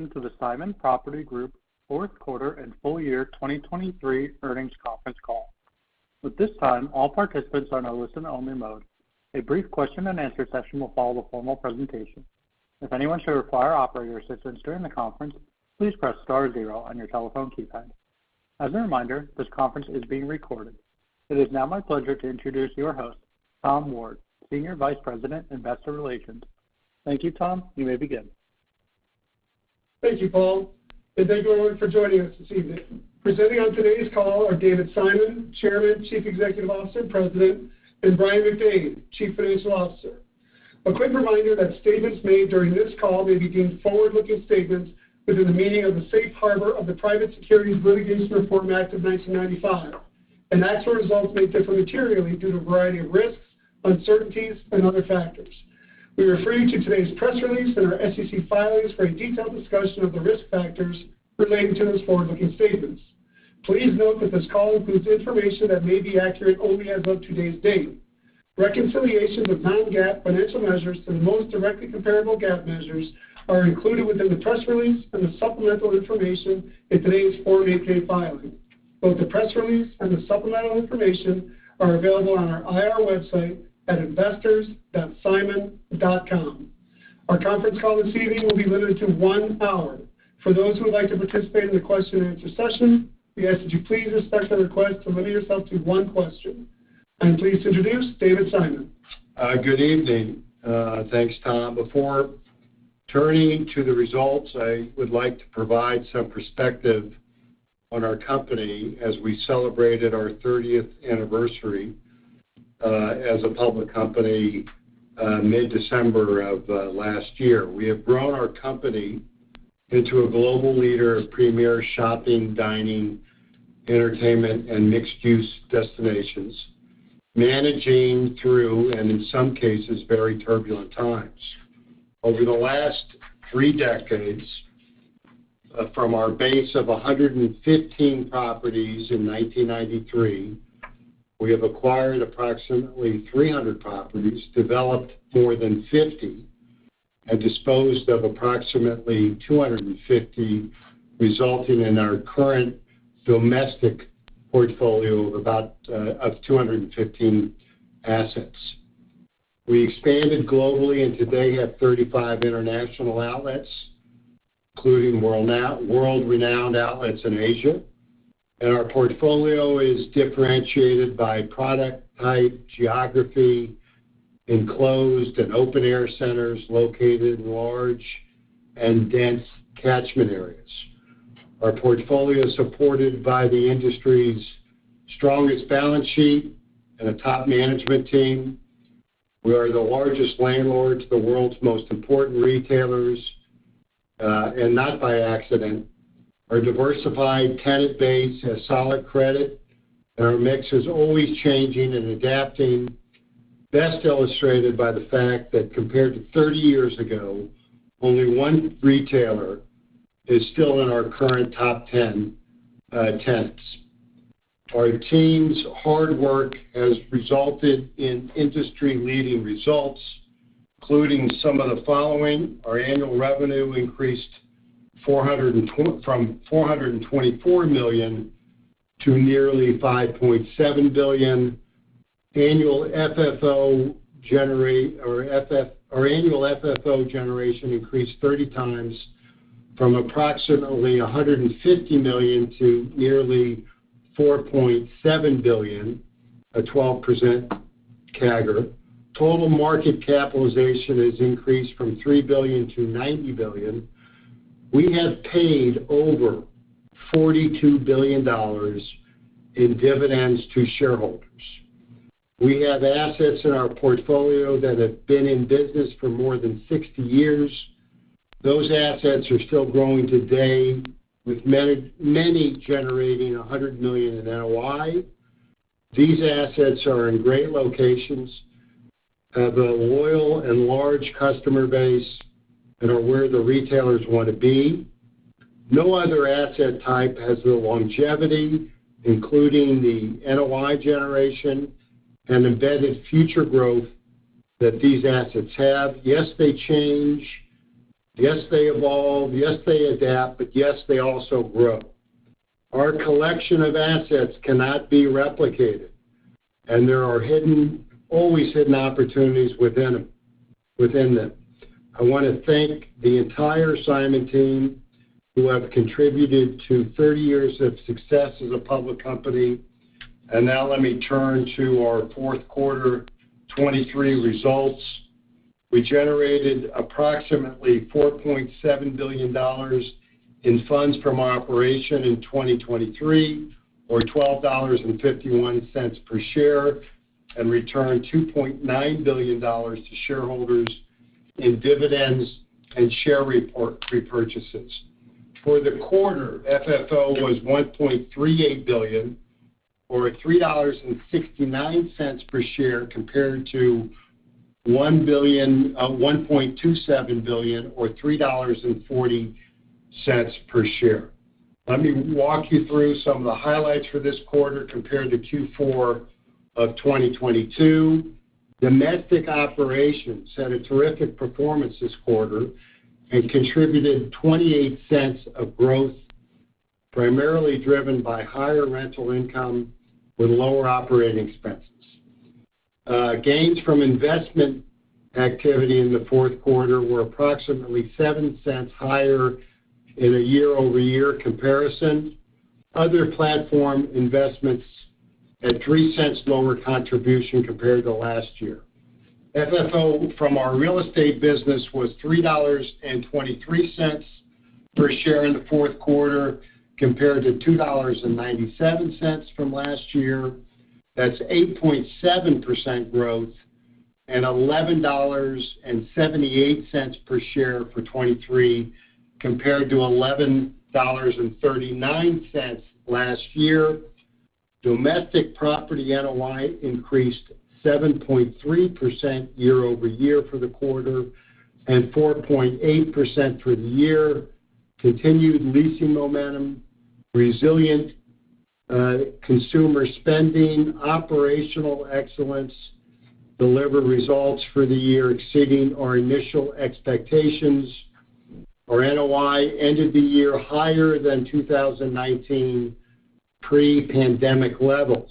To the Simon Property Group fourth quarter and full year 2023 earnings conference call. At this time, all participants are in a listen-only mode. A brief question-and-answer session will follow the formal presentation. If anyone should require operator assistance during the conference, please press star 0 on your telephone keypad. As a reminder, this conference is being recorded. It is now my pleasure to introduce your host, Tom Ward, Senior Vice President, Investor Relations. Thank you, Tom. You may begin. Thank you, Paul, and thank you everyone for joining us this evening. Presenting on today's call are David Simon, Chairman, Chief Executive Officer, and President, and Brian McDade, Chief Financial Officer. A quick reminder that statements made during this call may be deemed forward-looking statements within the meaning of the Safe Harbor of the Private Securities Litigation Reform Act of 1995, and actual results may differ materially due to a variety of risks, uncertainties, and other factors. We refer you to today's press release and our SEC filings for a detailed discussion of the risk factors relating to those forward-looking statements. Please note that this call includes information that may be accurate only as of today's date. Reconciliations of non-GAAP financial measures to the most directly comparable GAAP measures are included within the press release and the supplemental information in today's Form 8-K filing. Both the press release and the supplemental information are available on our IR website at investors.simon.com. Our conference call this evening will be limited to 1 hour. For those who would like to participate in the question-and-answer session, we ask that you please respect the request to limit yourself to 1 question. I'm pleased to introduce David Simon. Good evening. Thanks, Tom. Before turning to the results, I would like to provide some perspective on our company as we celebrated our 30th anniversary as a public company mid-December of last year. We have grown our company into a global leader of premier shopping, dining, entertainment, and mixed-use destinations, managing through, and in some cases, very turbulent times. Over the last 3 decades, from our base of 115 properties in 1993, we have acquired approximately 300 properties, developed more than 50, and disposed of approximately 250, resulting in our current domestic portfolio of about 215 assets. We expanded globally and today have 35 international outlets, including world-renowned outlets in Asia. And our portfolio is differentiated by product type, geography, enclosed and open-air centers located in large and dense catchment areas. Our portfolio is supported by the industry's strongest balance sheet and a top management team. We are the largest landlord to the world's most important retailers, and not by accident. Our diversified tenant base has solid credit, and our mix is always changing and adapting, best illustrated by the fact that compared to 30 years ago, only 1 retailer is still in our current top 10 tenants. Our team's hard work has resulted in industry-leading results, including some of the following. Our annual revenue increased from $424 million to nearly $5.7 billion. Annual FFO generation increased 30 times from approximately $150 million to nearly $4.7 billion, a 12% CAGR. Total market capitalization has increased from $3 billion to $90 billion. We have paid over $42 billion in dividends to shareholders. We have assets in our portfolio that have been in business for more than 60 years. Those assets are still growing today, with many generating $100 million in NOI. These assets are in great locations, have a loyal and large customer base, and are where the retailers want to be. No other asset type has the longevity, including the NOI generation and embedded future growth that these assets have. Yes, they change Yes, they evolve. Yes, they adapt. But yes, they also grow. Our collection of assets cannot be replicated, and there are always hidden opportunities within them. I want to thank the entire Simon team who have contributed to 30 years of success as a public company. And now let me turn to our fourth quarter 23 results. We generated approximately $4.7 billion in funds from operation in 2023, or $12.51 per share, and returned $2.9 billion to shareholders in dividends and share repurchases. For the quarter, FFO was $1.38 billion, or $3.69 per share, compared to $1.27 billion, or $3.40 per share. Let me walk you through some of the highlights for this quarter compared to Q4 of 2022. Domestic operations had a terrific performance this quarter and contributed 28 cents of growth, primarily driven by higher rental income with lower operating expenses. Gains from investment activity in the fourth quarter were approximately 7 cents higher in a year-over-year comparison. Other platform investments had 3 cents lower contribution compared to last year. FFO from our real estate business was $3.23 per share in the fourth quarter, compared to $2.97 from last year. That's 8.7% growth, and $11.78 per share for 23, compared to $11.39 last year. Domestic property NOI increased 7.3% year over year for the quarter and 4.8% for the year. Continued leasing momentum, resilient consumer spending, operational excellence deliver results for the year exceeding our initial expectations. Our NOI ended the year higher than 2019 pre-pandemic levels.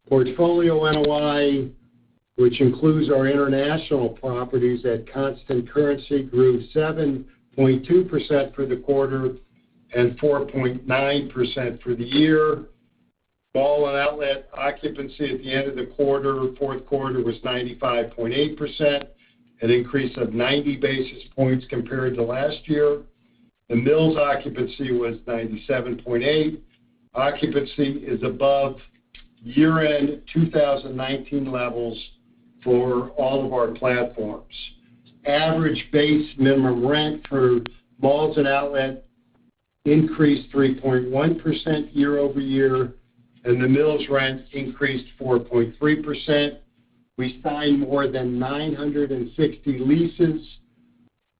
Portfolio NOI, which includes our international properties at constant currency, grew 7.2% for the quarter and 4.9% for the year. Mall and outlet occupancy at the end of the fourth quarter, was 95.8%, an increase of 90 basis points compared to last year. The Mills occupancy was 97.8. Occupancy is above year-end 2019 levels for all of our platforms. Average base minimum rent for malls and outlet increased 3.1% year over year, and the Mills rent increased 4.3%. We signed more than 960 leases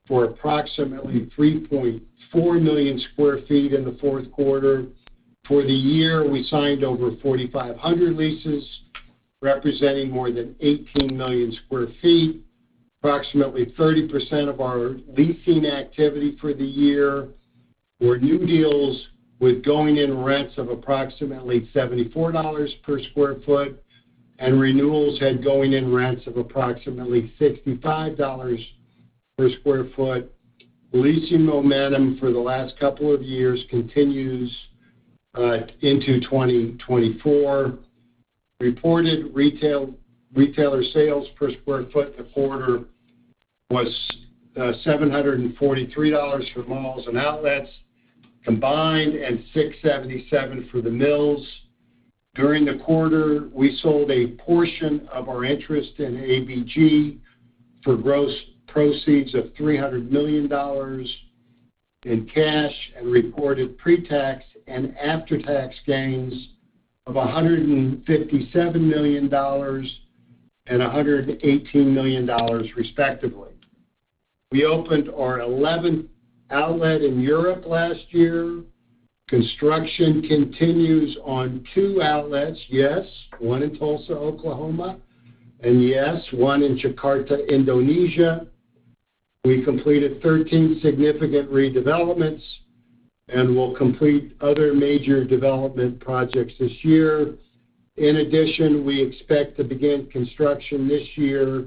for approximately 3.4 million square feet in the fourth quarter. For the year, we signed over 4,500 leases, representing more than 18 million square feet. Approximately 30% of our leasing activity for the year were new deals with going-in rents of approximately $74 per square foot, and renewals had going-in rents of approximately $65 per square foot. Leasing momentum for the last couple of years continues into 2024. Reported retailer sales per square foot in the quarter was $743 for malls and outlets combined, and $677 for the Mills. During the quarter, we sold a portion of our interest in ABG for gross proceeds of $300 million in cash, and reported pre-tax and after-tax gains of $157 million and $118 million, respectively. We opened our 11th outlet in Europe last year. Construction continues on 2 outlets, yes, one in Tulsa, Oklahoma, and yes, one in Jakarta, Indonesia. We completed 13 significant redevelopments and will complete other major development projects this year. In addition, we expect to begin construction this year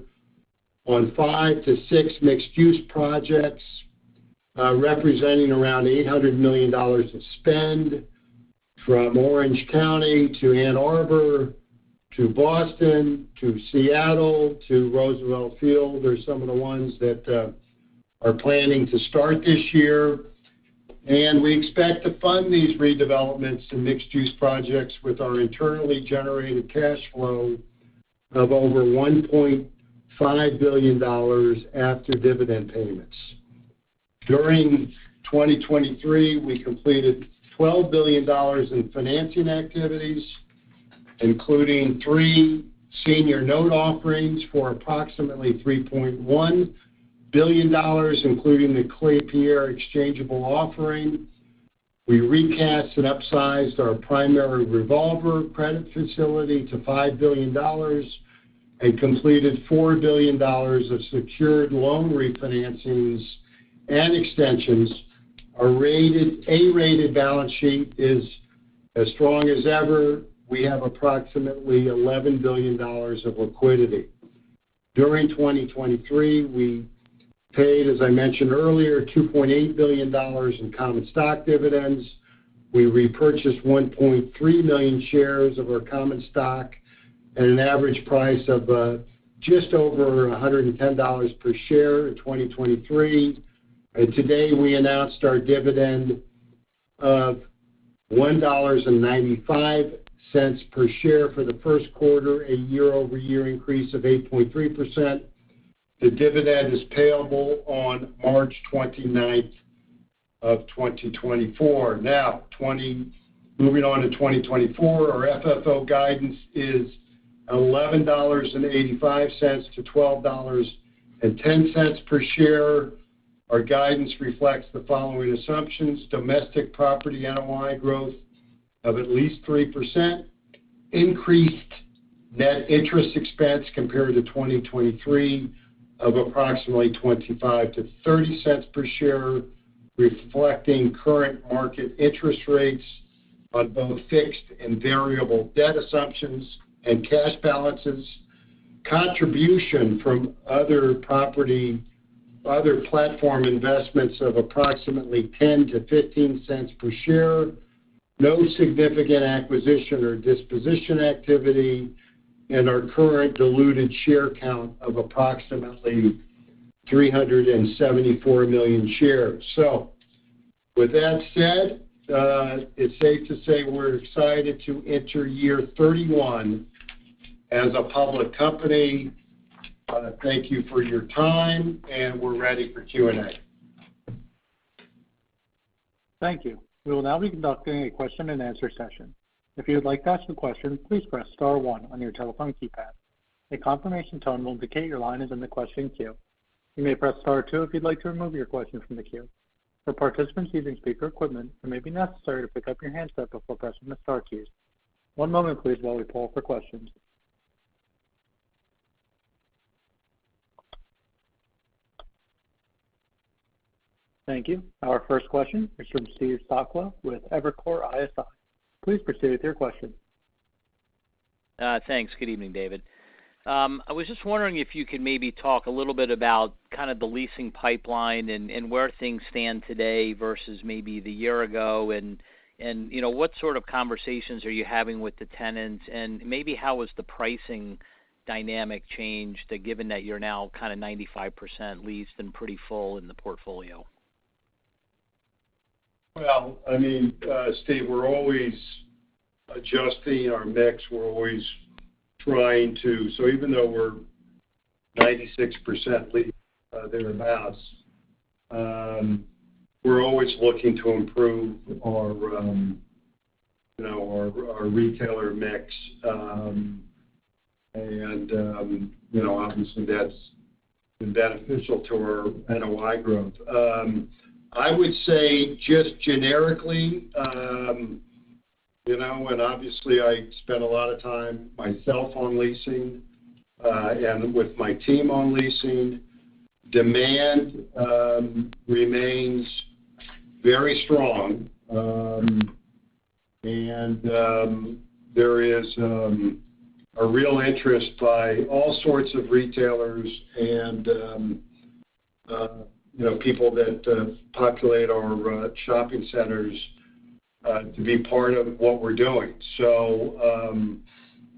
on 5 to 6 mixed-use projects, representing around $800 million of spend, from Orange County to Ann Arbor to Boston to Seattle to Roosevelt Field. Are some of the ones that are planning to start this year. And we expect to fund these redevelopments and mixed-use projects with our internally generated cash flow of over $1.5 billion after dividend payments. During 2023, we completed $12 billion in financing activities, including 3 senior note offerings for approximately $3.1 billion, including the Klépierre exchangeable offering. We recast and upsized our primary revolver credit facility to $5 billion and completed $4 billion of secured loan refinancings and extensions. Our A-rated balance sheet is as strong as ever. We have approximately $11 billion of liquidity. During 2023, we paid, as I mentioned earlier, $2.8 billion in common stock dividends. We repurchased 1.3 million shares of our common stock at an average price of just over $110 per share in 2023. And today we announced our dividend of $1.95 per share for the first quarter, a year-over-year increase of 8.3%. The dividend is payable on March 29th of 2024. Now, moving on to 2024, our FFO guidance is $11.85 to $12.10 per share. Our guidance reflects the following assumptions: domestic property NOI growth of at least 3%, increased net interest expense compared to 2023 of approximately 25 to 30 cents per share, reflecting current market interest rates on both fixed and variable debt assumptions and cash balances, contribution from other platform investments of approximately 10 to 15 cents per share, no significant acquisition or disposition activity, and our current diluted share count of approximately 374 million shares. So, with that said, it's safe to say we're excited to enter year 31 as a public company. Thank you for your time, and we're ready for Q&A. Thank you. We will now be conducting a question-and-answer session. If you would like to ask a question, please press star 1 on your telephone keypad. A confirmation tone will indicate your line is in the question queue. You may press star 2 if you'd like to remove your question from the queue. For participants using speaker equipment, it may be necessary to pick up your handset before pressing the star keys. One moment, please, while we poll for questions. Thank you. Our first question is from Steve Sakwa with Evercore ISI. Please proceed with your question. Thanks. Good evening, David. I was just wondering if you could maybe talk a little bit about kind of the leasing pipeline and where things stand today versus maybe the year ago, and you know, what sort of conversations are you having with the tenants, and maybe how has the pricing dynamic changed, given that you're now kind of 95% leased and pretty full in the portfolio? Well, I mean, Steve, we're always adjusting our mix. We're always trying to, so even though we're 96% leased, thereabouts, we're always looking to improve our, our retailer mix, obviously that's been beneficial to our NOI growth. I would say just generically, and obviously I spend a lot of time myself on leasing and with my team on leasing. Demand remains very strong, and there is a real interest by all sorts of retailers and people that populate our shopping centers to be part of what we're doing. So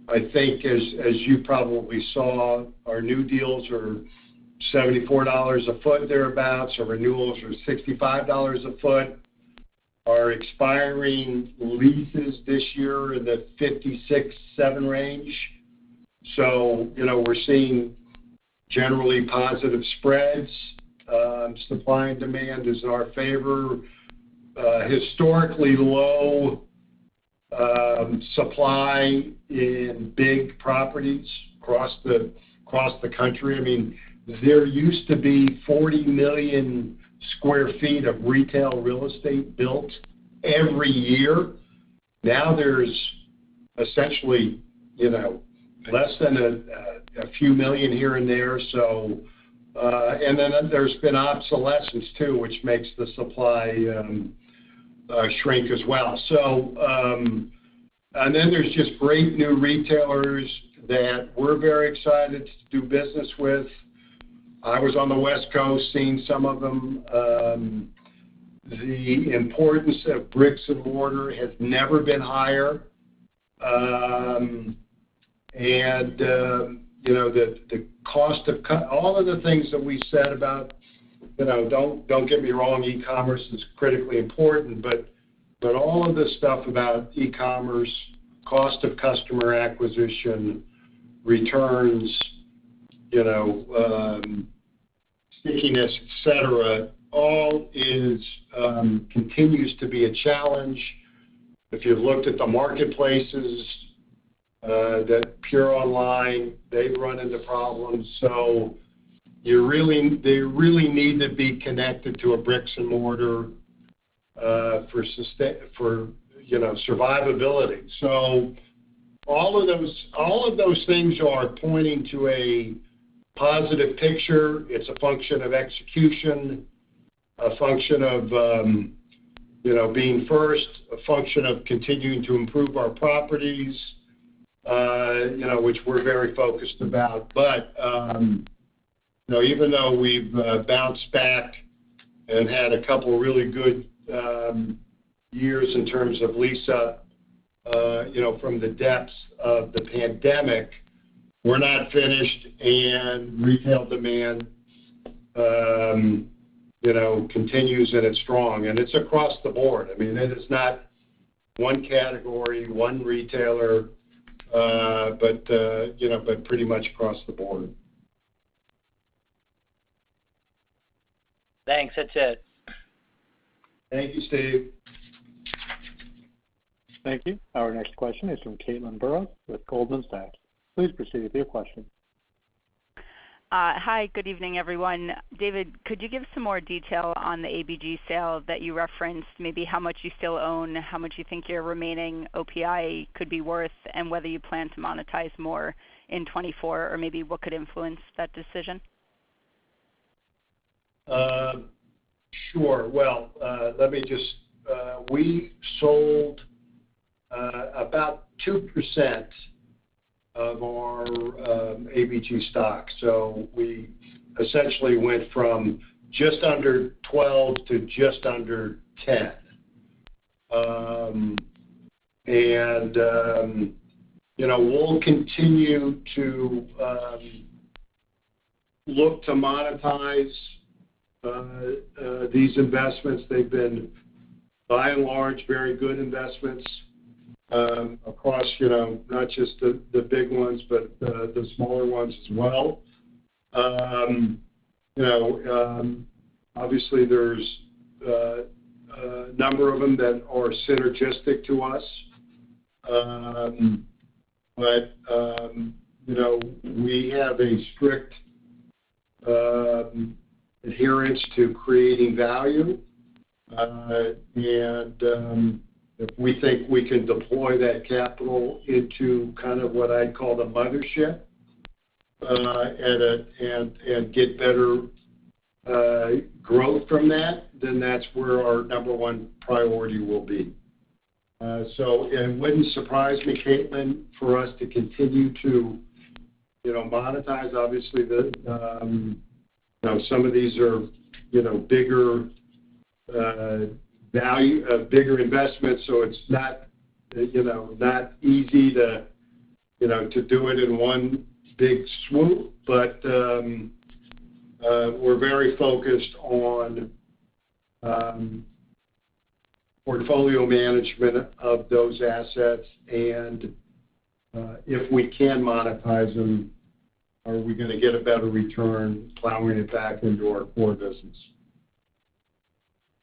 I think as you probably saw, our new deals are $74 a foot thereabouts. Our renewals are $65 a foot. Our expiring leases this year in the 56-7 range. So, we're seeing generally positive spreads. Supply and demand is in our favor. Historically low supply in big properties across the country. I mean, there used to be 40 million square feet of retail real estate built every year. Now there's essentially, less than a few million here and there. So, and then there's been obsolescence too, which makes the supply shrink as well. So, and then there's just great new retailers that we're very excited to do business with. I was on the West Coast seeing some of them. The importance of bricks and mortar has never been higher. The cost of all of the things that we said about, don't get me wrong, e-commerce is critically important, but all of this stuff about e-commerce, cost of customer acquisition, returns, stickiness, et cetera, all continues to be a challenge. If you've looked at the marketplaces, that pure online, they've run into problems. So they really need to be connected to a bricks and mortar for survivability. So all of those things are pointing to a positive picture. It's a function of execution, a function of being first, a function of continuing to improve our properties, which we're very focused about. But even though we've bounced back and had a couple really good years in terms of lease up, from the depths of the pandemic, we're not finished, and retail demand, continues and it's strong, and it's across the board. I mean, it is not one category, one retailer, but pretty much across the board. Thanks. That's it. Thank you, Steve. Thank you. Our next question is from Caitlin Burrows with Goldman Sachs. Please proceed with your question. Hi, good evening, everyone. David, could you give some more detail on the ABG sale that you referenced, maybe how much you still own, how much you think your remaining OPI could be worth, and whether you plan to monetize more in 24, or maybe what could influence that decision? Sure. Well, let me just, we sold about 2% of our ABG stock. So we essentially went from just under 12 to just under 10. We'll continue to look to monetize these investments. They've been, by and large, very good investments. Across, not just the big ones, but the smaller ones as well. Obviously there's a number of them that are synergistic to us. We have a strict adherence to creating value. If we think we can deploy that capital into kind of what I'd call the mothership, and get better growth from that, then that's where our number one priority will be. So it wouldn't surprise me, Caitlin, for us to continue to, monetize. Obviously, some of these are, bigger bigger investments, so it's not, not easy to, to do it in one big swoop. But we're very focused on portfolio management of those assets, and if we can monetize them, are we going to get a better return plowing it back into our core business?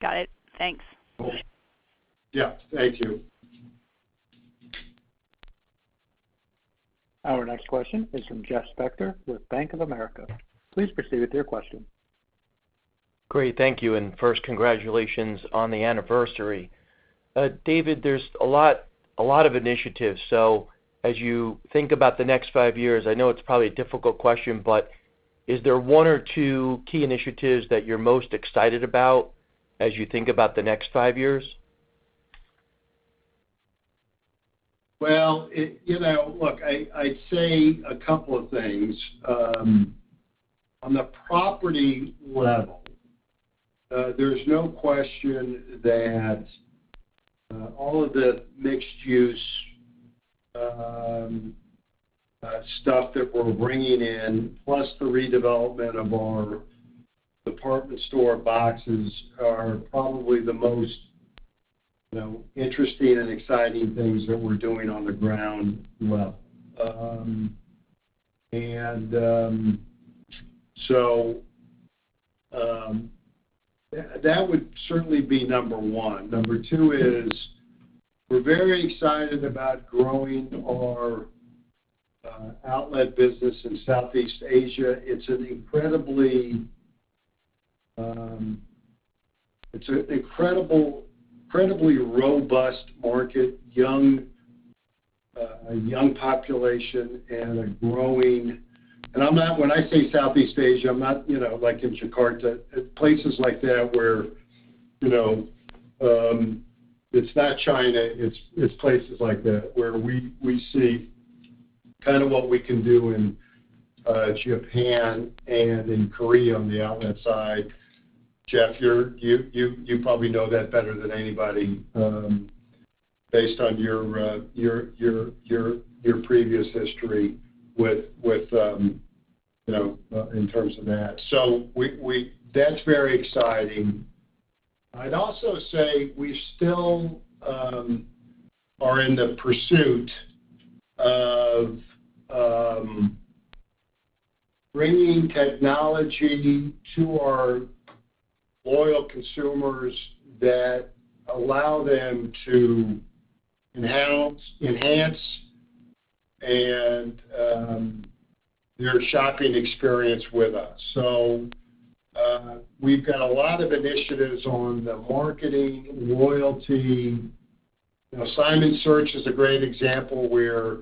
Got it. Thanks. Yeah, thank you. Our next question is from Jeff Spector with Bank of America. Please proceed with your question. Great, thank you. And first, congratulations on the anniversary. David, there's a lot of initiatives. So as you think about the next 5 years, I know it's probably a difficult question, but is there one or two key initiatives that you're most excited about as you think about the next 5 years? Well, look, I'd say a couple of things. On the property level, there's no question that all of the mixed-use stuff that we're bringing in, plus the redevelopment of our department store boxes, are probably the most interesting and exciting things that we're doing on the ground level. So that would certainly be number one. Number two is we're very excited about growing our outlet business in Southeast Asia. It's an incredibly robust market, young population, and a growing. And when I say Southeast Asia, I'm not, like in Jakarta, places like that where, it's not China, it's places like that where we see kind of what we can do in Japan and in Korea on the outlet side. Jeff, you probably know that better than anybody, based on your previous history with in terms of that. So we that's very exciting. I'd also say we still are in the pursuit of bringing technology to our loyal consumers that allow them to enhance and their shopping experience with us. So we've got a lot of initiatives on the marketing, loyalty. Simon Search is a great example where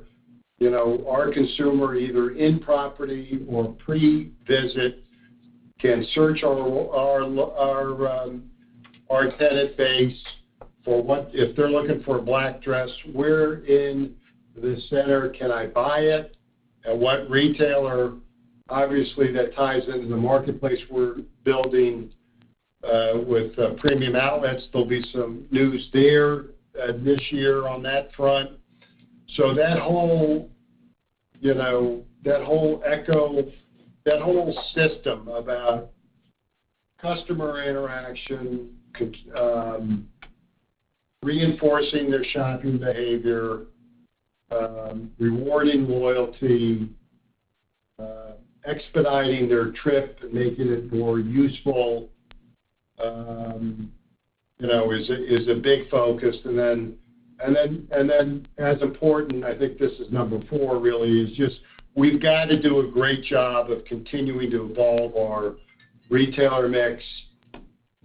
our consumer, either in property or pre-visit, can search our tenant base for what, if they're looking for a black dress, where in the center can I buy it, at what retailer. Obviously, that ties into the marketplace we're building with premium outlets. There'll be some news there this year on that front. So that whole system about customer interaction, reinforcing their shopping behavior, rewarding loyalty, expediting their trip and making it more useful, is a big focus. And then as important, I think this is number 4 really, is just we've got to do a great job of continuing to evolve our retailer mix.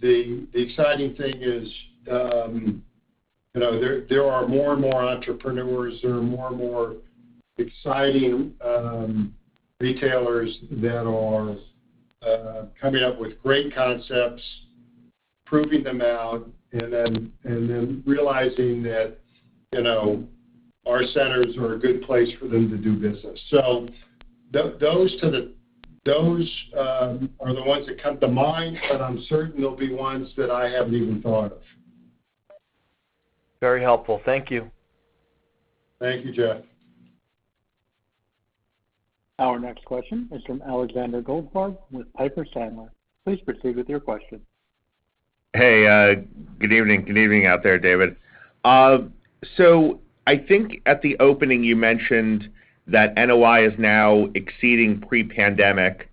The exciting thing is, there are more and more entrepreneurs. There are more and more exciting retailers that are coming up with great concepts, proving them out, and then realizing that, our centers are a good place for them to do business. So those are the ones that come to mind, but I'm certain there'll be ones that I haven't even thought of. Very helpful. Thank you. Thank you, Jeff. Our next question is from Alexander Goldfarb with Piper Sandler. Please proceed with your question. Hey, good evening. Good evening out there, David. So I think at the opening you mentioned that NOI is now exceeding pre-pandemic.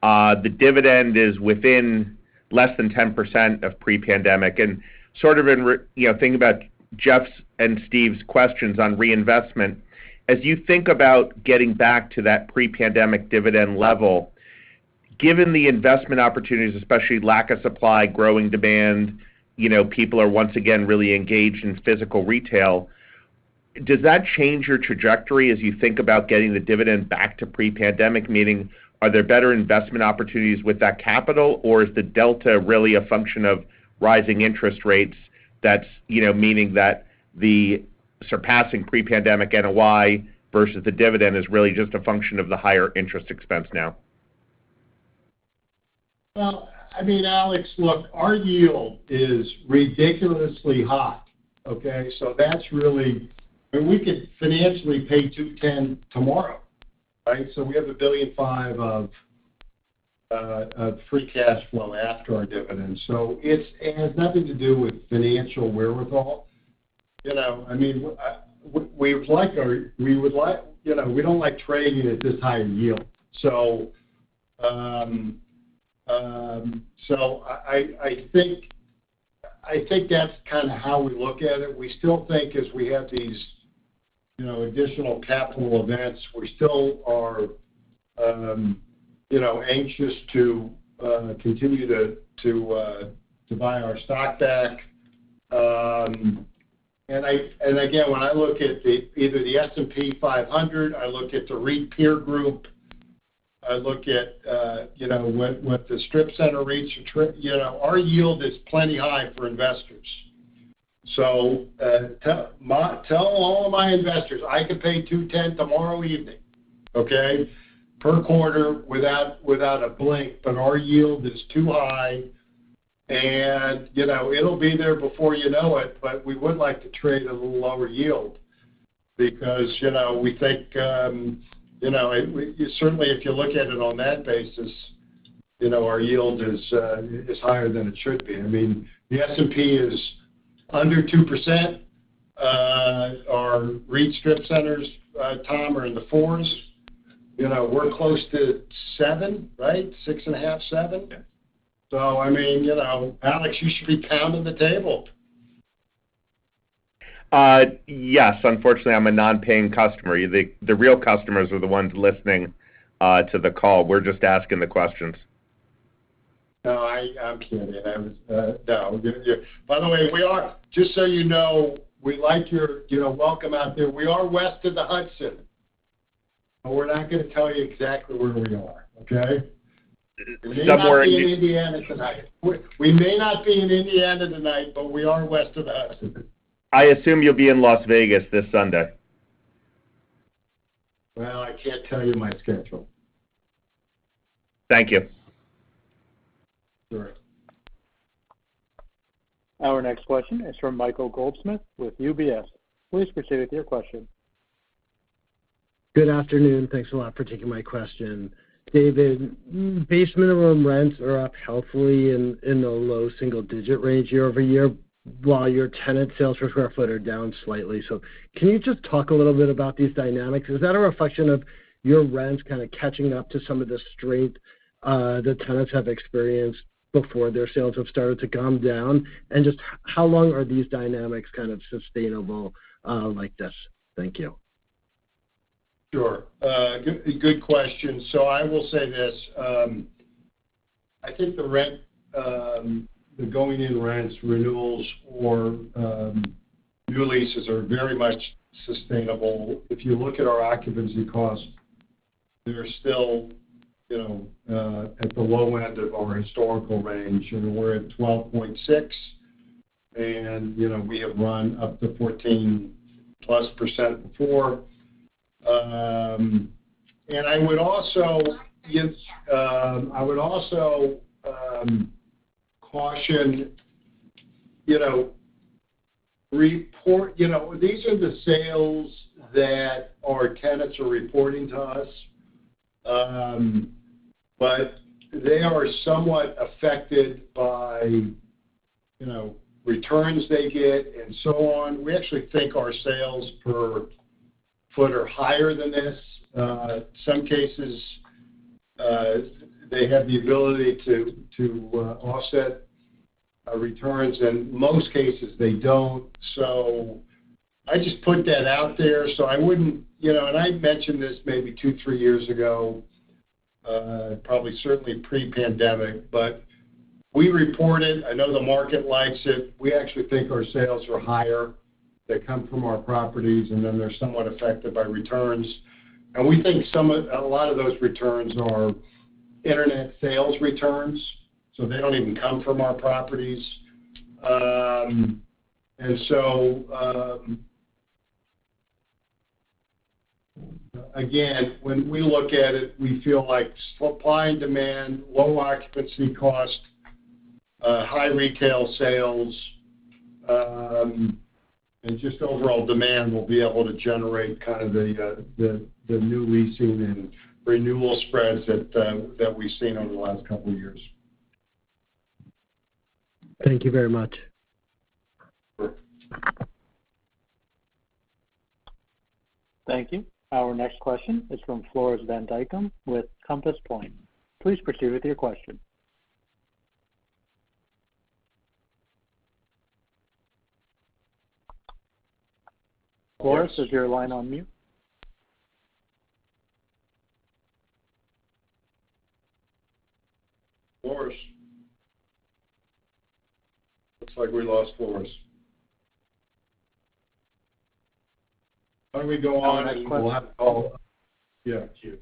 The dividend is within less than 10% of pre-pandemic, and sort of thinking about Jeff's and Steve's questions on reinvestment. As you think about getting back to that pre-pandemic dividend level, given the investment opportunities, especially lack of supply, growing demand, people are once again really engaged in physical retail. Does that change your trajectory as you think about getting the dividend back to pre-pandemic? Meaning, are there better investment opportunities with that capital, or is the delta really a function of rising interest rates? That's meaning that the surpassing pre-pandemic NOI versus the dividend is really just a function of the higher interest expense now. Well, Alex, look, our yield is ridiculously high. Okay, so that's really, we could financially pay $210 tomorrow, right? So we have $1.5 billion of free cash flow after our dividends. So it has nothing to do with financial wherewithal. We don't like trading at this high yield. So, I think that's kind of how we look at it. We still think as we have these, additional capital events, we still are, anxious to continue to buy our stock back. And again, when I look at either the S&P 500, I look at the REIT peer group, I look at what the strip center REITs are. Our yield is plenty high for investors. So tell all of my investors I could pay $210 tomorrow evening, okay, per quarter without a blink. But our yield is too high. And, it'll be there before you know it, but we would like to trade a little lower yield because, we think, certainly if you look at it on that basis, our yield is higher than it should be. The S&P is under 2%. Our REIT strip centers, Tom, are in the 4s. We're close to 7, right? 6.5, 7. Yeah. So, Alex, you should be pounding the table. Yes, unfortunately, I'm a non-paying customer. The real customers are the ones listening to the call. We're just asking the questions. No, I'm kidding. No. By the way, we are, just so you know, we like your, welcome out there. We are west of the Hudson. But we're not going to tell you exactly where we are, okay? We may not be in Indiana tonight. We may not be in Indiana tonight, but we are west of the Hudson. I assume you'll be in Las Vegas this Sunday. Well, I can't tell you my schedule. Thank you. Sure. Our next question is from Michael Goldsmith with UBS. Please proceed with your question. Good afternoon. Thanks a lot for taking my question. David, base minimum rents are up healthily in the low single-digit range year over year, while your tenant sales per square foot are down slightly. So can you just talk a little bit about these dynamics? Is that a reflection of your rents kind of catching up to some of the strength the tenants have experienced before their sales have started to come down? And just how long are these dynamics kind of sustainable like this? Thank you. Sure. Good question. So I will say this. I think the rent, the going-in rents, renewals, or new leases are very much sustainable. If you look at our occupancy costs, they're still, at the low end of our historical range. We're at 12.6, and we have run up to 14+% before. And I would also caution, report. These are the sales that our tenants are reporting to us, but they are somewhat affected by returns they get and so on. We actually think our sales per foot are higher than this. Some cases, they have the ability to offset returns, and most cases they don't. So I just put that out there. So I wouldn't, and I mentioned this maybe 2-3 years ago, probably certainly pre-pandemic, but we report it. I know the market likes it. We actually think our sales are higher that come from our properties, and then they're somewhat affected by returns. And we think a lot of those returns are internet sales returns, so they don't even come from our properties. And so, again, when we look at it, we feel like supply and demand, low occupancy cost, high retail sales, and just overall demand will be able to generate kind of the new leasing and renewal spreads that we've seen over the last couple of years. Thank you very much. Sure. Thank you. Our next question is from Floris Van Dijkum with Compass Point. Please proceed with your question. Floris, is your line on mute? Floris. Looks like we lost Floris. Why don't we go on and we'll have to call. Yeah, you.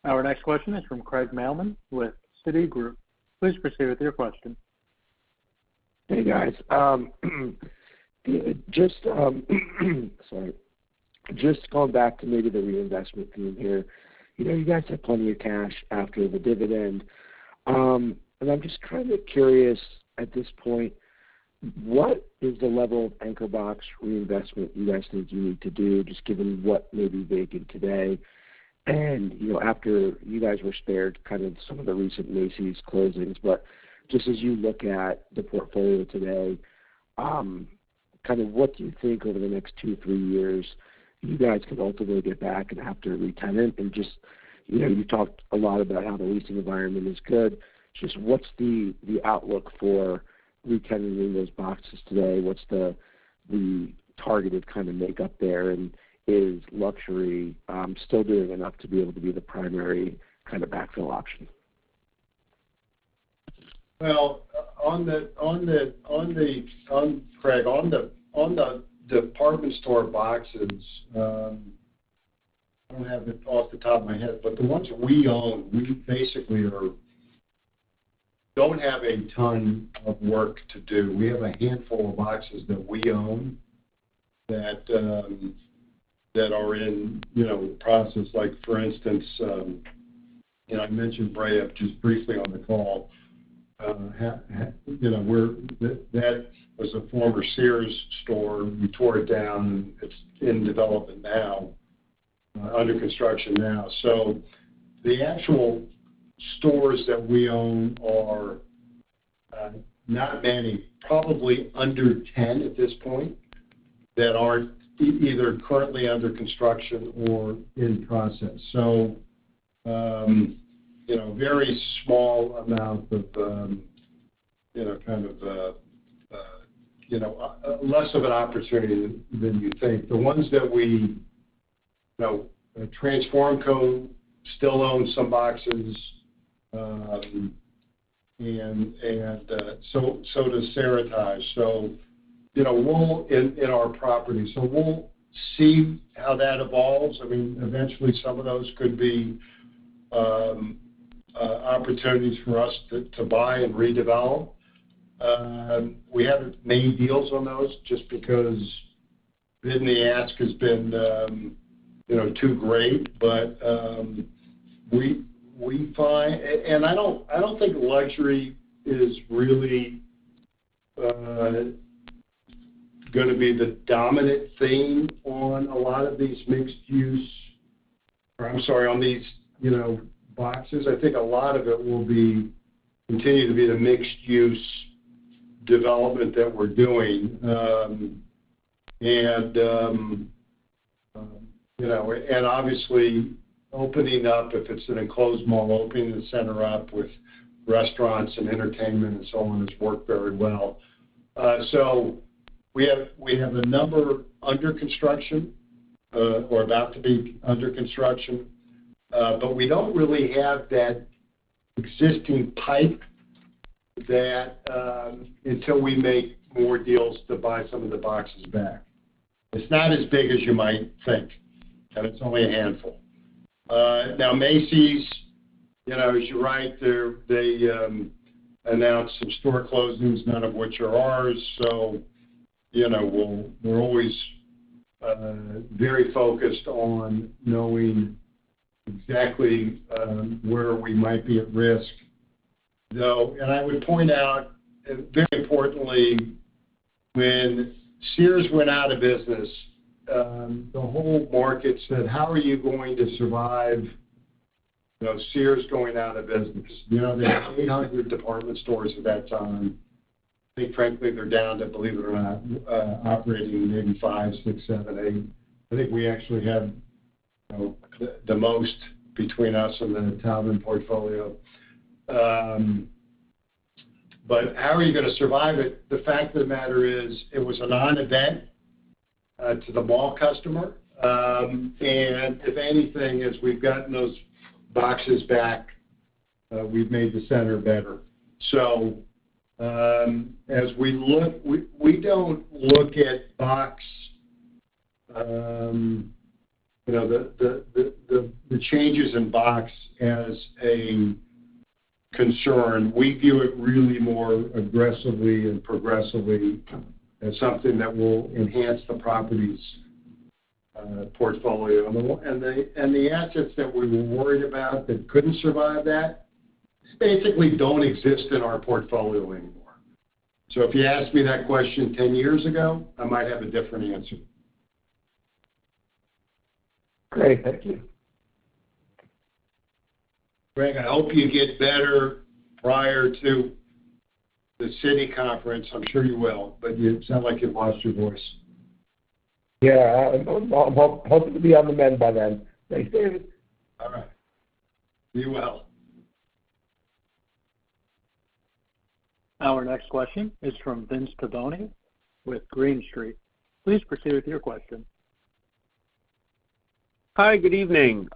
Our next question is from Craig Mailman with Citigroup. Please proceed with your question. Hey, guys. Just going back to maybe the reinvestment theme here. You guys have plenty of cash after the dividend. And I'm just kind of curious at this point, what is the level of anchor box reinvestment you guys think you need to do, just given what may be vacant today? And, after you guys were spared kind of some of the recent Macy's closings, but just as you look at the portfolio today, kind of what do you think over the next 2-3 years you guys can ultimately get back and have to re-tenant? And just, you talked a lot about how the leasing environment is good. Just what's the outlook for re-tenanting those boxes today? What's the targeted kind of makeup there? And is luxury still doing enough to be able to be the primary kind of backfill option? Well, Craig, on the department store boxes, I don't have it off the top of my head, but the ones that we own, we basically don't have a ton of work to do. We have a handful of boxes that we own that are in process. Like, for instance, I mentioned Brea just briefly on the call. That was a former Sears store. We tore it down, and it's in development now, under construction now. So the actual stores that we own are not many, probably under 10 at this point, that are either currently under construction or in process. So, very small amount of, less of an opportunity than you think. The ones that we, Transformco still owns some boxes, and so does Seritage. So, we'll in our property. So we'll see how that evolves. I mean, eventually some of those could be opportunities for us to buy and redevelop. We haven't made deals on those just because bid and the ask has been, too great. But we find, and I don't think luxury is really going to be the dominant theme on a lot of these on these, boxes. I think a lot of it will continue to be the mixed use development that we're doing. And obviously opening up, if it's an enclosed mall, opening the center up with restaurants and entertainment and so on has worked very well. So we have a number under construction or about to be under construction, but we don't really have that existing pipe that until we make more deals to buy some of the boxes back. It's not as big as you might think, and it's only a handful. Now Macy's, as you're right, they announced some store closings, none of which are ours. So, we're always very focused on knowing exactly where we might be at risk. Though, and I would point out, very importantly, when Sears went out of business, the whole market said, how are you going to survive, Sears going out of business? They had 800 department stores at that time. I think, frankly, they're down to, believe it or not, operating maybe 5, 6, 7, 8. I think we actually have the most between us and the Taubman portfolio. But how are you going to survive it? The fact of the matter is it was a non-event to the mall customer. And if anything, as we've gotten those boxes back, we've made the center better. So as we look, we don't look at box, the changes in box as a concern. We view it really more aggressively and progressively as something that will enhance the property's portfolio. And the assets that we were worried about that couldn't survive that basically don't exist in our portfolio anymore. So if you asked me that question 10 years ago, I might have a different answer. Great, thank you. Greg, I hope you get better prior to the city conference. I'm sure you will, but you sound like you've lost your voice. Yeah, I'm hoping to be on the mend by then. Thanks, David. All right. Be well. Our next question is from Vince Tibone with Green Street. Please proceed with your question. Hi, good evening.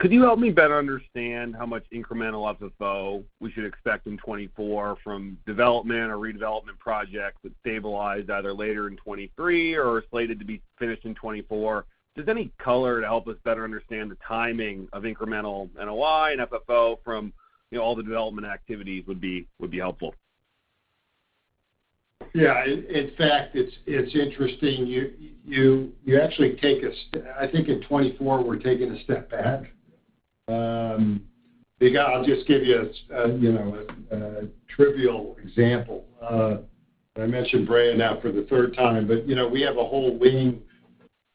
Could you help me better understand how much incremental FFO we should expect in 24 from development or redevelopment projects that stabilized either later in 23 or are slated to be finished in 24? Just any color to help us better understand the timing of incremental NOI and FFO from all the development activities would be helpful. Yeah, in fact, it's interesting. You actually take I think in 24 we're taking a step back. I'll just give you a trivial example. I mentioned Brea now for the third time, but we have a whole wing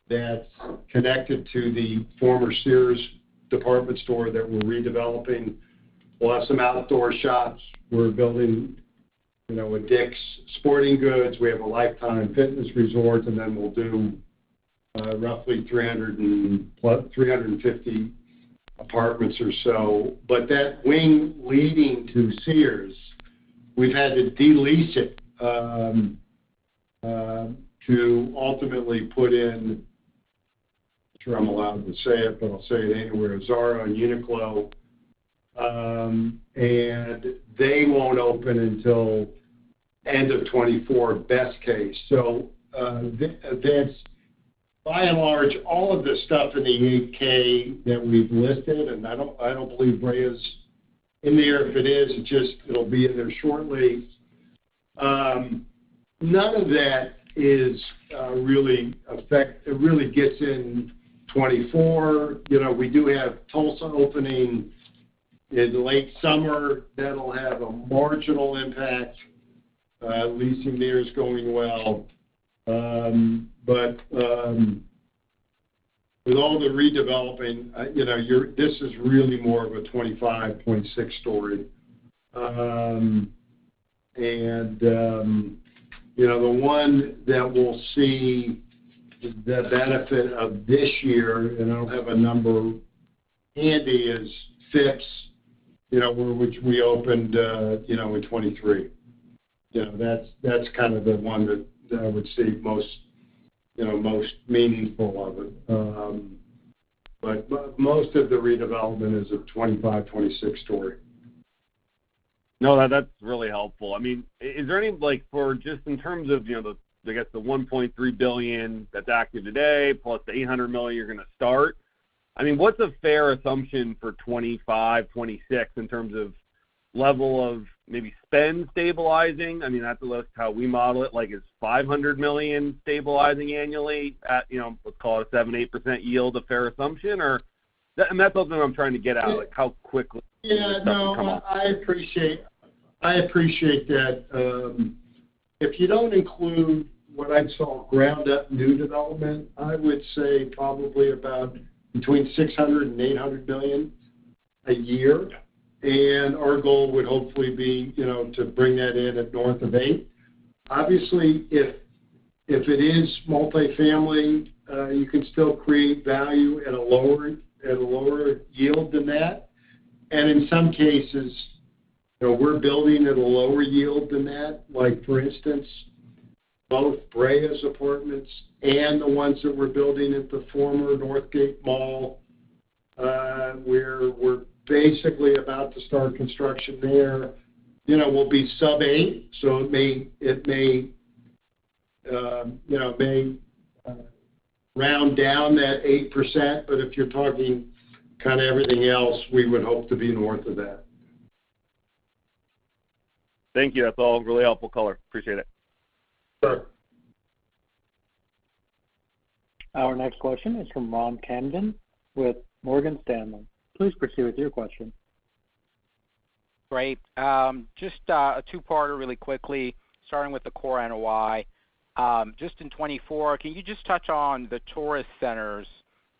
that's connected to the former Sears department store that we're redeveloping. We'll have some outdoor shops. We're building a Dick's Sporting Goods. We have a Lifetime Fitness Resort, and then we'll do roughly 350 apartments or so. But that wing leading to Sears, we've had to de-lease it to ultimately put in, I'm sure I'm allowed to say it, but I'll say it anywhere, Zara and Uniqlo. And they won't open until end of 24, best case. So Vince, by and large, all of the stuff in the 8-K that we've listed, and I don't believe Rhea's in there. If it is, it'll be in there shortly. None of that is really gets in 24. We do have Tulsa opening in late summer. That'll have a marginal impact. Leasing there is going well. But with all the redeveloping, this is really more of a 25.6 story. The one that will see the benefit of this year, and I don't have a number handy, is Phipps, which we opened, in 23. That's kind of the one that I would see most meaningful of it. But most of the redevelopment is a 25, 26 story. No, that's really helpful. I mean, is there any, for just in terms of, the $1.3 billion that's active today plus the $800 million you're going to start, I mean, what's a fair assumption for 25, 26 in terms of level of maybe spend stabilizing? I mean, that's how we model it. Is $500 million stabilizing annually at, let's call it a 7-8% yield a fair assumption? And that's something I'm trying to get at, how quickly stuff can come up. I appreciate that. If you don't include what I'd call ground-up new development, I would say probably about between $600 and $800 million a year. And our goal would hopefully be, to bring that in at north of 8. Obviously, if it is multifamily, you can still create value at a lower yield than that. And in some cases, we're building at a lower yield than that. Like, for instance, both Brea's apartments and the ones that we're building at the former Northgate Mall, where we're basically about to start construction there, will be sub 8. So it may round down that 8%. But if you're talking kind of everything else, we would hope to be north of that. Thank you. That's all really helpful color. Appreciate it. Sure. Our next question is from Ron Kamdem with Morgan Stanley. Please proceed with your question. Great. Just a two-parter really quickly, starting with the core NOI. Just in 24, can you just touch on the tourist centers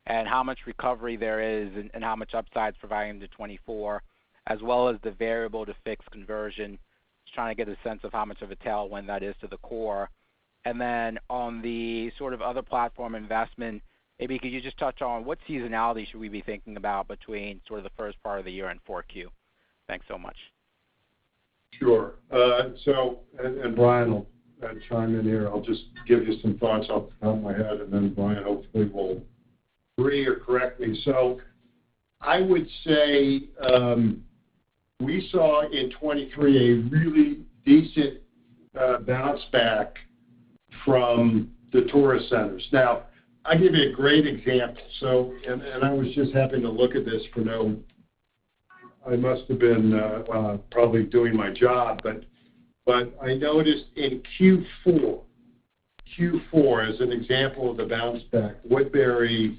and how much recovery there is and how much upside is providing to 24, as well as the variable to fixed conversion? Just trying to get a sense of how much of a tailwind that is to the core. And then on the sort of other platform investment, maybe could you just touch on what seasonality should we be thinking about between sort of the first part of the year and 4Q? Thanks so much. Sure. And Brian will chime in here. I'll just give you some thoughts off the top of my head, and then Brian hopefully will agree or correct me. So I would say we saw in 23 a really decent bounce back from the tourist centers. Now, I'll give you a great example. So, and I was just having to look at this I must have been probably doing my job, but I noticed in Q4 as an example of the bounce back, Woodbury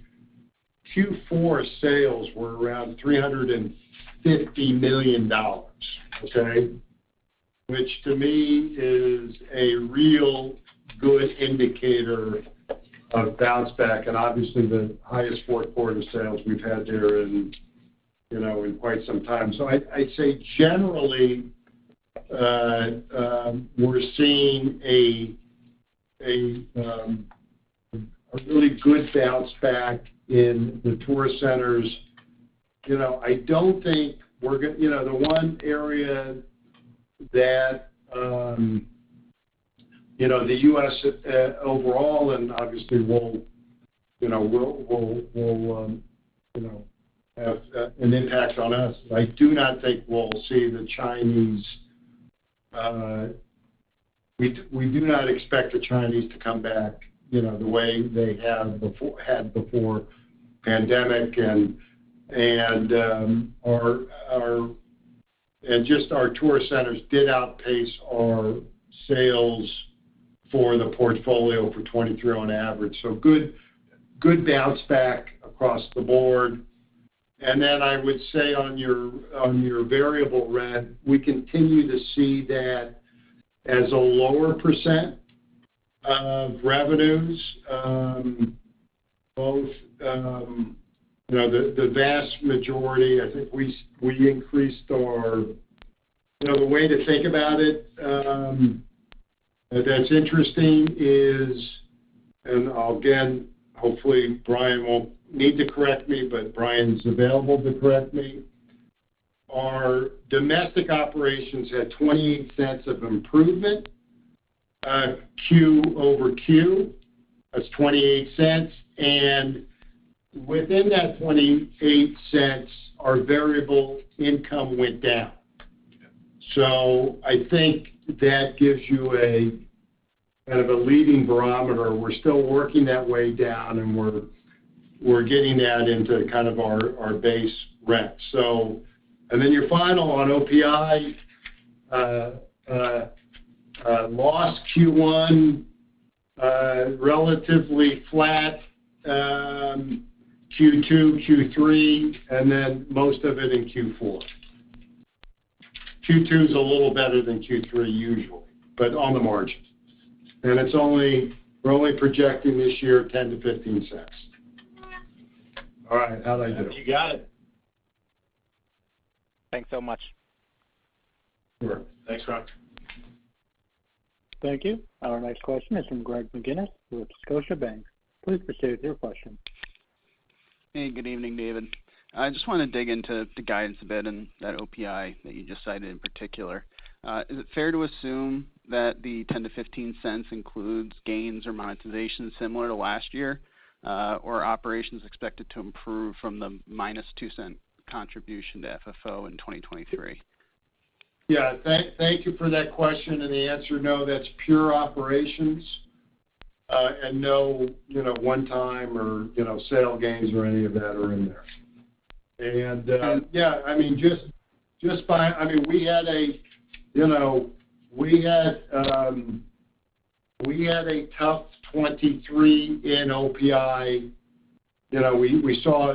Q4 sales were around $350 million, okay? Which to me is a real good indicator of bounce back, and obviously the highest fourth quarter sales we've had there in quite some time. So I'd say generally we're seeing a really good bounce back in the tourist centers. I don't think we're going to, the one area that, the U.S. Overall, and obviously will have an impact on us. I do not think we'll see the Chinese. We do not expect the Chinese to come back the way they had before pandemic, and just our tourist centers did outpace our sales for the portfolio for 23 on average. So good bounce back across the board. And then I would say on your variable rent, we continue to see that as a lower percent of revenues. Both the vast majority, I think we increased our, the way to think about it, that's interesting is, and again, hopefully Brian won't need to correct me, but Brian's available to correct me. Our domestic operations had 28 cents of improvement, Q over Q. That's 28 cents. And within that 28 cents, our variable income went down. So I think that gives you a kind of a leading barometer. We're still working that way down, and we're getting that into kind of our base rent. So, and then your final on OPI, lost Q1, relatively flat, Q2, Q3, and then most of it in Q4. Q2 is a little better than Q3 usually, but on the margin. And we're only projecting this year 10 to 15 cents. All right, how'd I do? You got it. Thanks so much. Sure. Thanks, Ron. Thank you. Our next question is from Greg McGinnis with Scotiabank. Please proceed with your question. Hey, good evening, David. I just want to dig into the guidance a bit and that OPI that you just cited in particular. Is it fair to assume that the 10 to 15 cents includes gains or monetization similar to last year, or operations expected to improve from the minus 2 cent contribution to FFO in 2023? Yeah, thank you for that question. And the answer, no, that's pure operations, and no, one-time or, sale gains or any of that are in there. And, yeah, I mean, just by, I mean, we had a tough 23 in OPI. We saw,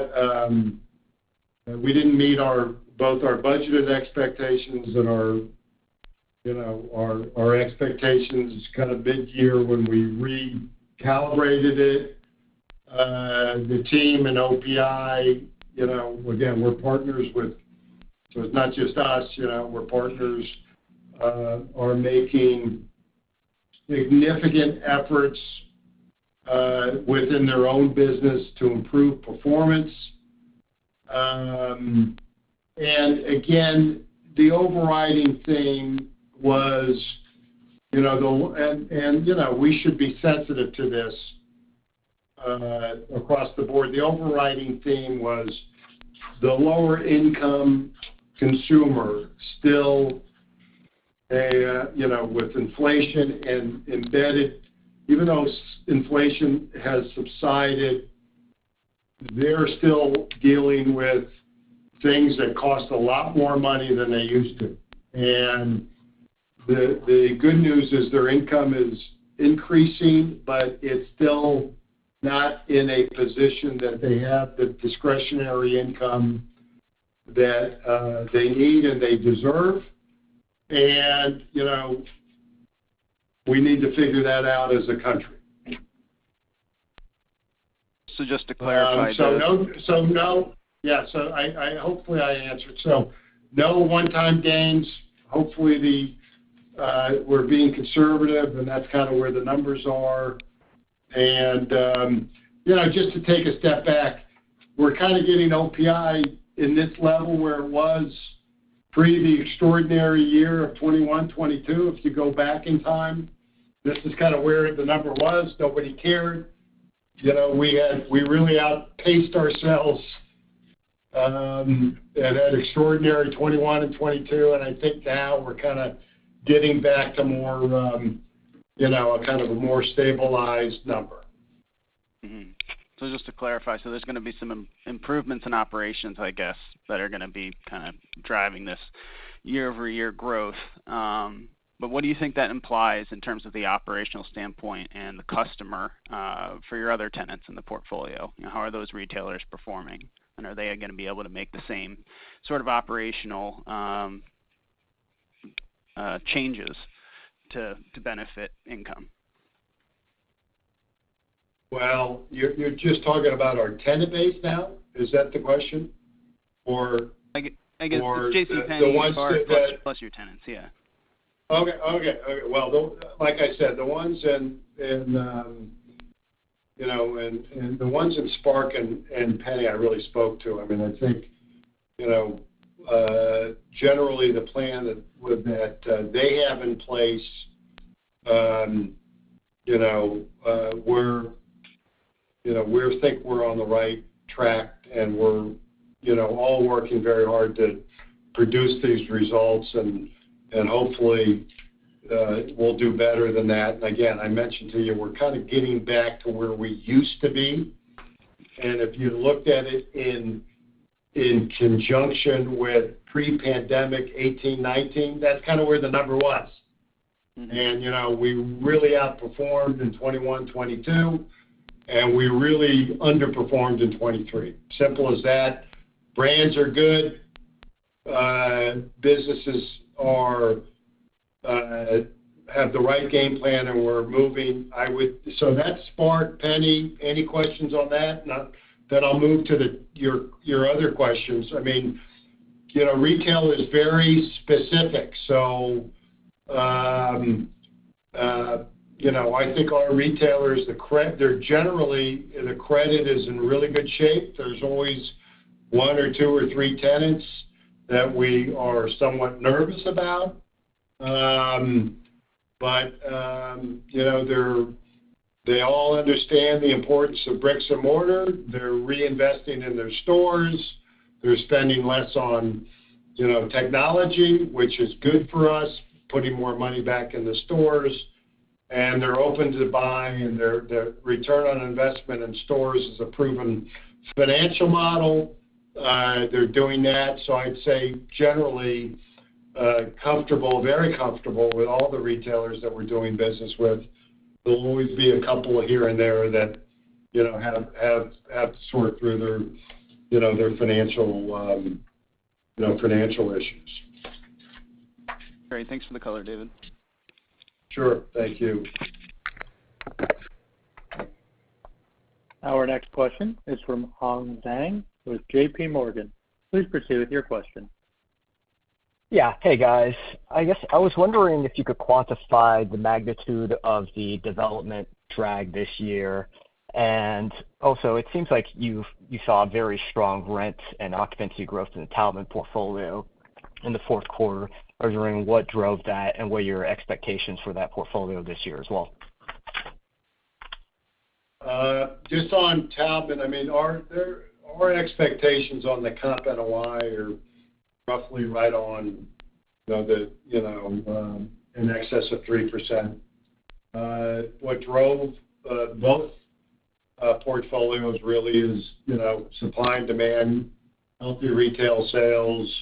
we didn't meet both our budgeted expectations and our expectations kind of mid-year when we recalibrated it. The team in OPI, again, we're partners with, so it's not just us, we're partners, are making significant efforts within their own business to improve performance. And again, the overriding theme was, we should be sensitive to this across the board. The overriding theme was the lower income consumer still, with inflation and embedded, even though inflation has subsided, they're still dealing with things that cost a lot more money than they used to. And the good news is their income is increasing, but it's still not in a position that they have the discretionary income that they need and they deserve. And, we need to figure that out as a country. So just to clarify, I hopefully I answered. So no one-time gains. Hopefully we're being conservative, and that's kind of where the numbers are. And just to take a step back, we're kind of getting OPI in this level where it was pre the extraordinary year of 21, 22. If you go back in time, this is kind of where the number was. Nobody cared. We really outpaced ourselves and had extraordinary 21 and 22, and I think now we're kind of getting back to more a kind of a more stabilized number. Mm-hmm. So just to clarify, so there's going to be some improvements in operations, I guess, that are going to be kind of driving this year-over-year growth. But what do you think that implies in terms of the operational standpoint and the customer for your other tenants in the portfolio? How are those retailers performing? And are they going to be able to make the same sort of operational changes to benefit income? Well, you're just talking about our tenant base now? Is that the question? Or I guess or JCPenney, the ones plus your tenants, yeah. Okay. Well, like I said, the ones in the ones in Spark and Penny I really spoke to. I mean, I think, generally the plan that they have in place, we think we're on the right track, and we're, all working very hard to produce these results, and hopefully we'll do better than that. And again, I mentioned to you, we're kind of getting back to where we used to be. And if you looked at it in conjunction with pre-pandemic 18, 19, that's kind of where the number was. Mm-hmm. And, we really outperformed in 21, 22, and we really underperformed in 23. Simple as that. Brands are good. Businesses are have the right game plan, and we're moving. So that's Spark, Penny. Any questions on that? Then I'll move to your other questions. I mean, retail is very specific. So, I think our retailers, they're generally, the credit is in really good shape. There's always one or two or three tenants that we are somewhat nervous about. They all understand the importance of bricks and mortar. They're reinvesting in their stores. They're spending less on, technology, which is good for us, putting more money back in the stores. And they're open to buying, and their return on investment in stores is a proven financial model. They're doing that. So I'd say generally very comfortable with all the retailers that we're doing business with. There'll always be a couple here and there that, have to sort through their financial, financial issues. Great. Thanks for the color, David. Sure. Thank you. Our next question is from Hong Zhang with J.P. Morgan. Please proceed with your question. Yeah. Hey, guys. I guess I was wondering if you could quantify the magnitude of the development drag this year. And also, it seems like you saw very strong rent and occupancy growth in the Taubman portfolio in the fourth quarter. I was wondering what drove that and what are your expectations for that portfolio this year as well. Just on Taubman, I mean, our expectations on the comp NOI are roughly right on, in excess of 3%. What drove both portfolios really is, supply and demand, healthy retail sales,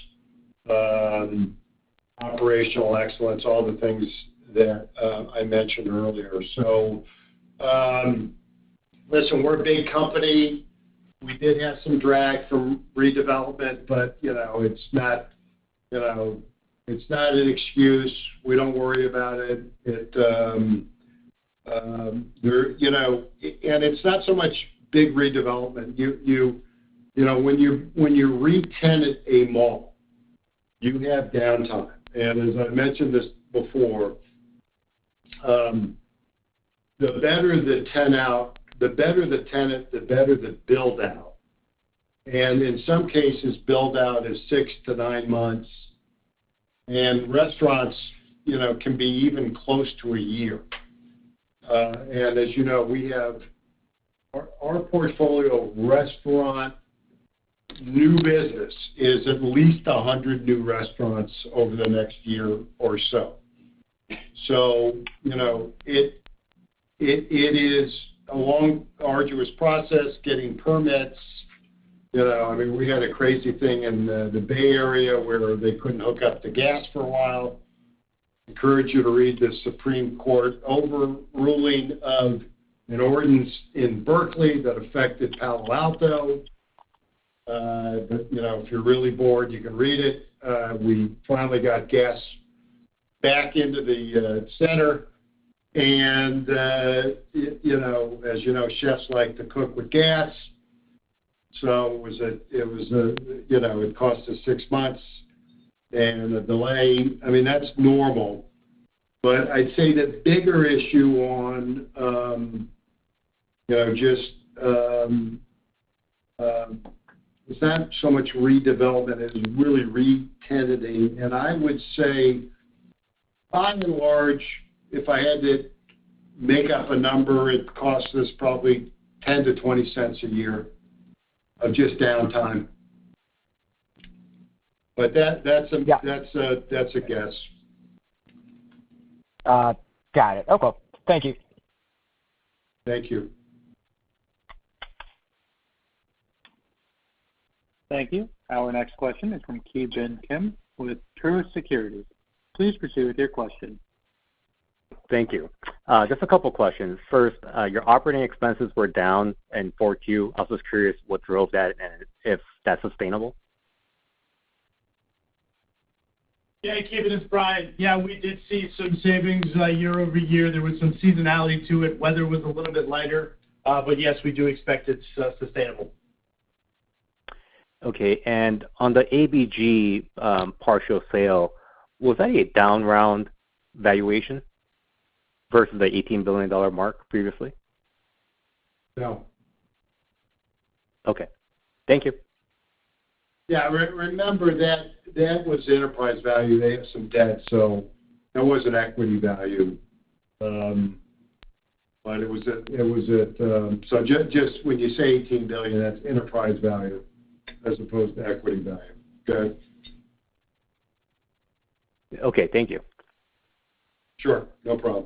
operational excellence, all the things that I mentioned earlier. So, listen, we're a big company. We did have some drag from redevelopment, but it's not an excuse. We don't worry about it. And it's not so much big redevelopment. When you re-tenant a mall, you have downtime. And as I mentioned this before, the better the tenant, the better the build out. And in some cases, build out is 6 to 9 months. And restaurants, can be even close to a year. And as you know, we have our portfolio of restaurant new business is at least 100 new restaurants over the next year or so. So, it is a long, arduous process getting permits. We had a crazy thing in the Bay Area where they couldn't hook up to gas for a while. Encourage you to read the Supreme Court overruling of an ordinance in Berkeley that affected Palo Alto. But, if you're really bored, you can read it. We finally got gas back into the center. And, as chefs like to cook with gas. So it cost us 6 months and a delay. That's normal. But I'd say the bigger issue on, it's not so much redevelopment as really re-tenanting. And I would say, by and large, if I had to make up a number, it costs us probably 10 to 20 cents a year of just downtime. But that's a guess. Got it. Okay. Thank you. Thank you. Thank you. Our next question is from Ki Bin Kim with Truist Securities. Please proceed with your question. Thank you. Just a couple questions. First, your operating expenses were down in 4Q. I was just curious what drove that and if that's sustainable. Yeah, Kevin, it's Brian. Yeah, we did see some savings year over year. There was some seasonality to it. Weather was a little bit lighter, but yes, we do expect it's sustainable. Okay, and on the ABG partial sale, was that a down round valuation versus the $18 billion mark previously? No. Okay, thank you. Yeah, remember that was enterprise value. They have some debt, so that wasn't equity value. But it was at so just when you say $18 billion, that's enterprise value as opposed to equity value. Okay. Okay, thank you. Sure, no problem.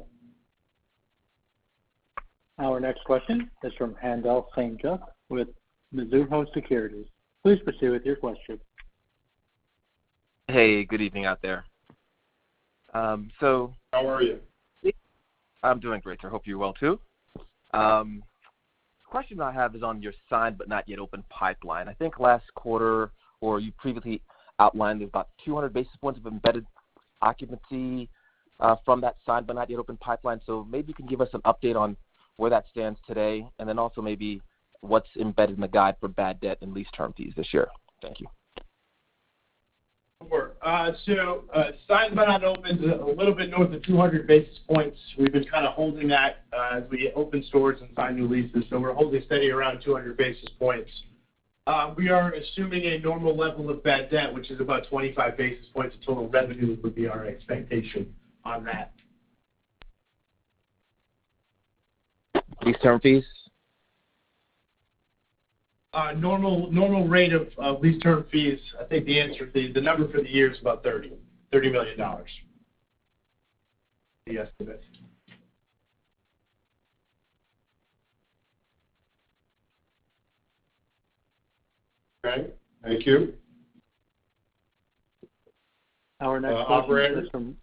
Our next question is from Haendel St. Juste with Mizuho Securities. Please proceed with your question. Hey, good evening out there. How are you? I'm doing great, sir. Hope you're well too. Question I have is on your signed but not yet open pipeline. I think last quarter, or you previously outlined, there's about 200 basis points of embedded occupancy from that signed but not yet open pipeline. So maybe you can give us an update on where that stands today, and then also maybe what's embedded in the guide for bad debt and lease term fees this year. Thank you. Sure. Signed but not open is a little bit north of 200 basis points. We've been kind of holding that as we open stores and sign new leases, so we're holding steady around 200 basis points. We are assuming a normal level of bad debt, which is about 25 basis points of total revenue would be our expectation on that. Lease term fees? Normal rate of lease term fees, I think the number for the year is about $30 million. The estimate. Okay, thank you. Our next question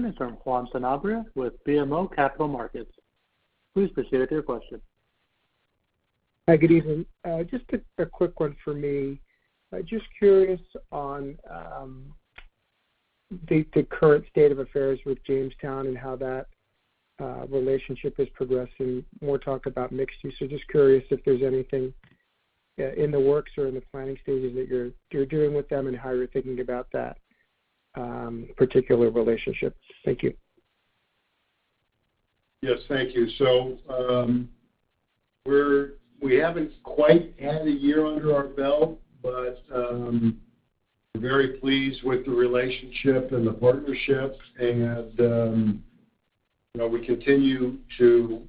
is from Juan Sanabria with BMO Capital Markets. Please proceed with your question. Hi, good evening. Just a quick one for me. Just curious on the current state of affairs with Jamestown and how that relationship is progressing. More talk about mixed use. So just curious if there's anything in the works or in the planning stages that you're doing with them and how you're thinking about that particular relationship. Thank you. Yes, thank you. So we haven't quite had a year under our belt, but we're very pleased with the relationship and the partnership, and we continue to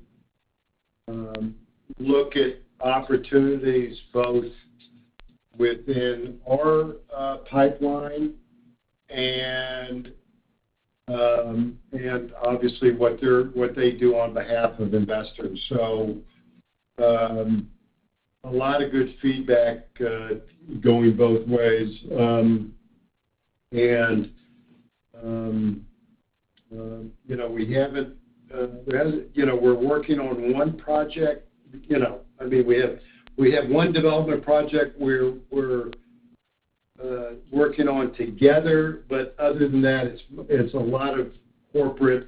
look at opportunities both within our pipeline and and obviously what they do on behalf of investors. So a lot of good feedback going both ways. We haven't, we're working on one project. We have one development project we're working on together, but other than that, it's a lot of corporate.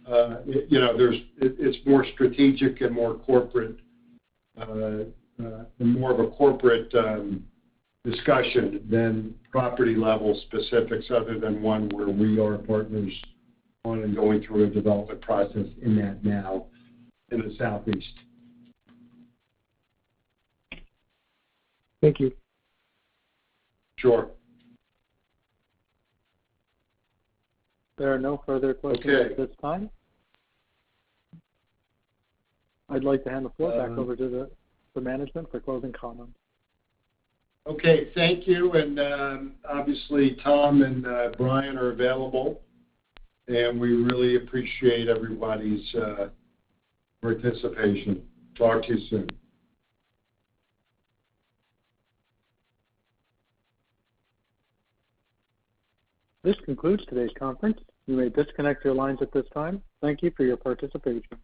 It's more strategic and more corporate, and more of a corporate discussion than property level specifics, other than one where we are partners on and going through a development process in that now in the Southeast. Thank you. Sure. There are no further questions at this time. I'd like to hand the floor back over to the management for closing comments. Okay, thank you. And obviously, Tom and Brian are available, and we really appreciate everybody's participation. Talk to you soon. This concludes today's conference. You may disconnect your lines at this time. Thank you for your participation.